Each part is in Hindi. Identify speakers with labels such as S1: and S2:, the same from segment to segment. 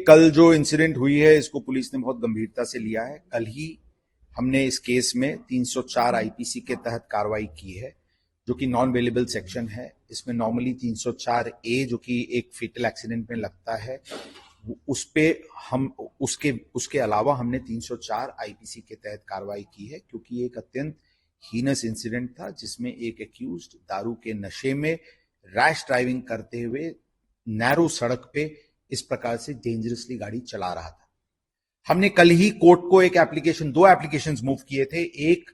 S1: कल जो इंसिडेंट हुई है इसको पुलिस ने बहुत गंभीरता से लिया है। कल ही हमने इस केस में 304 आईपीसी के तहत कार्रवाई की है, जो कि नॉन वेलेबल सेक्शन है। इसमें नॉर्मली 304 ए जो कि एक फेटल एक्सीडेंट में लगता है, उस पे हम उसके अलावा हमने 304 आईपीसी के तहत कार्रवाई की है, क्योंकि एक अत्यंत हीनस इंसिडेंट था जिसमें एक एक्यूज्ड दारू के नशे में रैश ड्राइविंग करते हुए नैरो सड़क पे इस प्रकार से डेंजरसली गाड़ी चला रहा था। हमने कल ही कोर्ट को दो एप्लीकेशंस मूव किए थे। एक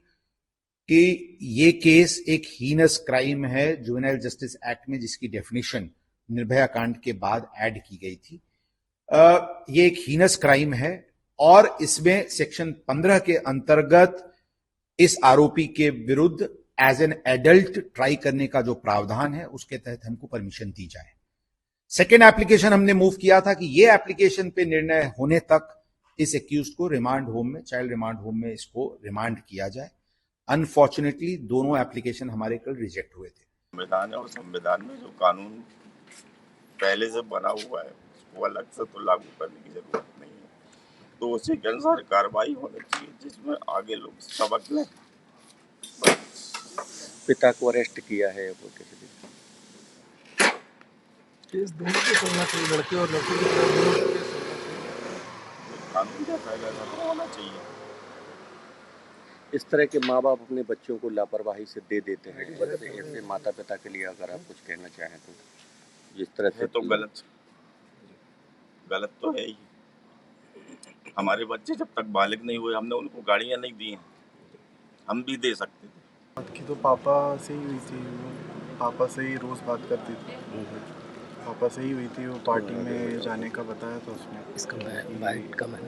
S1: कि ये केस एक हीनस क्राइम है जुवेनाइल जस्टिस एक्ट में, जिसकी डेफिनेशन निर्भया कांड के बाद ऐड की गई थी। ये एक हीनस क्राइम है और इसमें सेक्शन 15 के अंतर्गत इस आरोपी के विरुद्ध एज एन एडल्ट ट्राई करने का जो प्रावधान है उसके तहत हमको परमिशन दी जाए। सेकेंड एप्लीकेशन हमने मूव किया था कि ये एप्लीकेशन पे निर्णय होने तक इस एक्यूज्ड को रिमांड होम में, चाइल्ड रिमांड होम में इसको रिमांड किया जाए। अनफॉर्चुनेटली दोनों एप्लीकेशन हमारे कल रिजेक्ट हुए थे।
S2: संविधान है और संविधान में जो कानून पहले से बना हुआ है वो अलग से तो लागू करने की जरूरत नहीं है, तो उसी के अनुसार कार्रवाई होनी चाहिए जिसमें आगे लोग सबक लें।
S3: पिता को अरेस्ट किया है वो किसी
S4: केस दोनों के चलना चाहिए, लड़के और लड़के की तरफ दोनों के केस चलना चाहिए।
S2: कानून क्या पहले होना चाहिए।
S3: इस तरह के माँ बाप अपने बच्चों को लापरवाही से दे देते हैं, ऐसे माता पिता के लिए अगर आप कुछ कहना चाहें तो जिस तरह से
S2: तो गलत तो है ही। हमारे बच्चे जब तक बालिग नहीं हुए हमने उनको गाड़ियां नहीं दी हैं, हम भी दे सकते थे।
S4: बात की तो पापा से ही हुई थी, पापा से ही रोज़ बात करती थी, पापा से ही हुई थी। वो पार्टी में जाने का बताया था उसने, इसका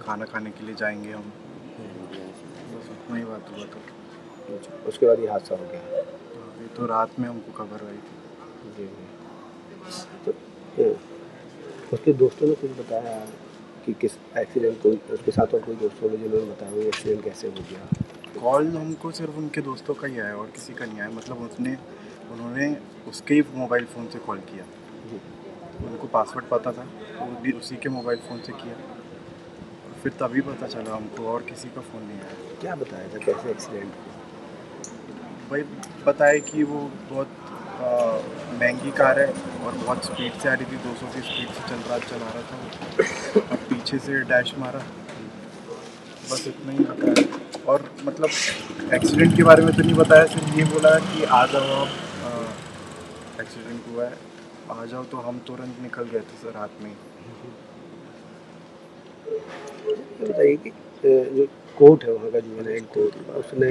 S4: खाना खाने के लिए जाएंगे हम, बस उतना ही बात हुआ था।
S3: उसके बाद ये हादसा हो गया।
S4: अभी तो रात में हमको खबर आई थी।
S3: तो उसके दोस्तों ने कुछ बताया कि किस एक्सीडेंट को उसके साथ और कोई दोस्तों ने जिन्होंने बताया वो एक्सीडेंट कैसे हो गया?
S4: कॉल हमको सिर्फ उनके दोस्तों का ही आया और किसी का नहीं आया। मतलब उन्होंने उसके ही मोबाइल फ़ोन से कॉल किया, उनको पासवर्ड पता था, वो भी उसी के मोबाइल फ़ोन से किया और फिर तभी पता चला हमको, और किसी का फ़ोन नहीं आया।
S3: क्या बताया था कैसे एक्सीडेंट?
S4: भाई बताया कि वो बहुत महंगी कार है और बहुत स्पीड से आ रही थी, 200 की स्पीड से चला रहा था वो, और पीछे से डैश मारा, बस इतना ही बताया। और मतलब एक्सीडेंट के बारे में तो नहीं बताया, सिर्फ ये बोला कि आ जाओ आप, एक्सीडेंट हुआ है आ जाओ। तो हम तुरंत निकल गए थे सर रात में।
S3: बताइए कि जो कोर्ट है वहाँ का जुवेनाइल कोर्ट, उसने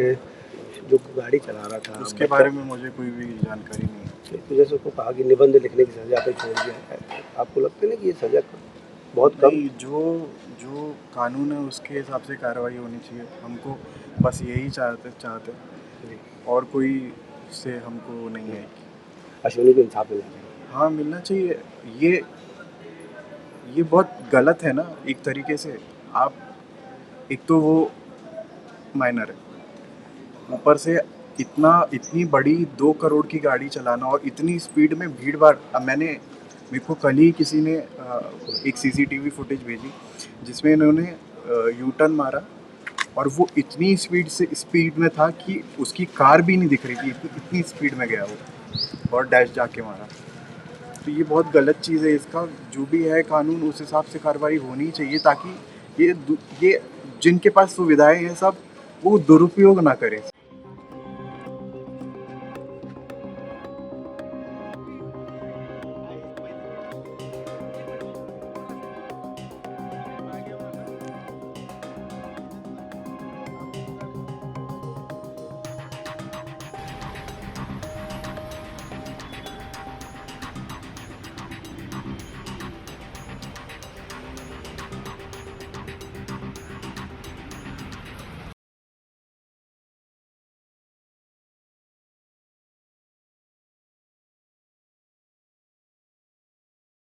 S3: जो गाड़ी चला रहा था
S4: उसके बारे में मुझे कोई भी जानकारी नहीं है।
S3: तो जैसे उसको कहा कि निबंध लिखने की सज़ा पे छोड़ दिया है, आपको लगता है ना कि ये सज़ा बहुत कम?
S4: जो कानून है उसके हिसाब से कार्रवाई होनी चाहिए। हमको बस यही चाहते और कोई से हमको नहीं है।
S5: अश्विनी को इंसाफ मिलना चाहिए।
S4: हाँ, मिलना चाहिए। ये बहुत गलत है ना एक तरीके से। आप एक तो वो माइनर है, ऊपर से इतनी बड़ी 2 करोड़ की गाड़ी चलाना और इतनी स्पीड में भीड़ भाड़। अब मेरे को कल ही किसी ने एक सीसीटीवी फुटेज भेजी जिसमें इन्होंने यू टर्न मारा और वो इतनी स्पीड में था कि उसकी कार भी नहीं दिख रही थी, इतनी स्पीड में गया वो और डैश जाके मारा। तो ये बहुत गलत चीज़ है। इसका जो भी है कानून उस हिसाब से कार्रवाई होनी चाहिए ताकि ये जिनके पास सुविधाएं हैं सब वो दुरुपयोग ना करें।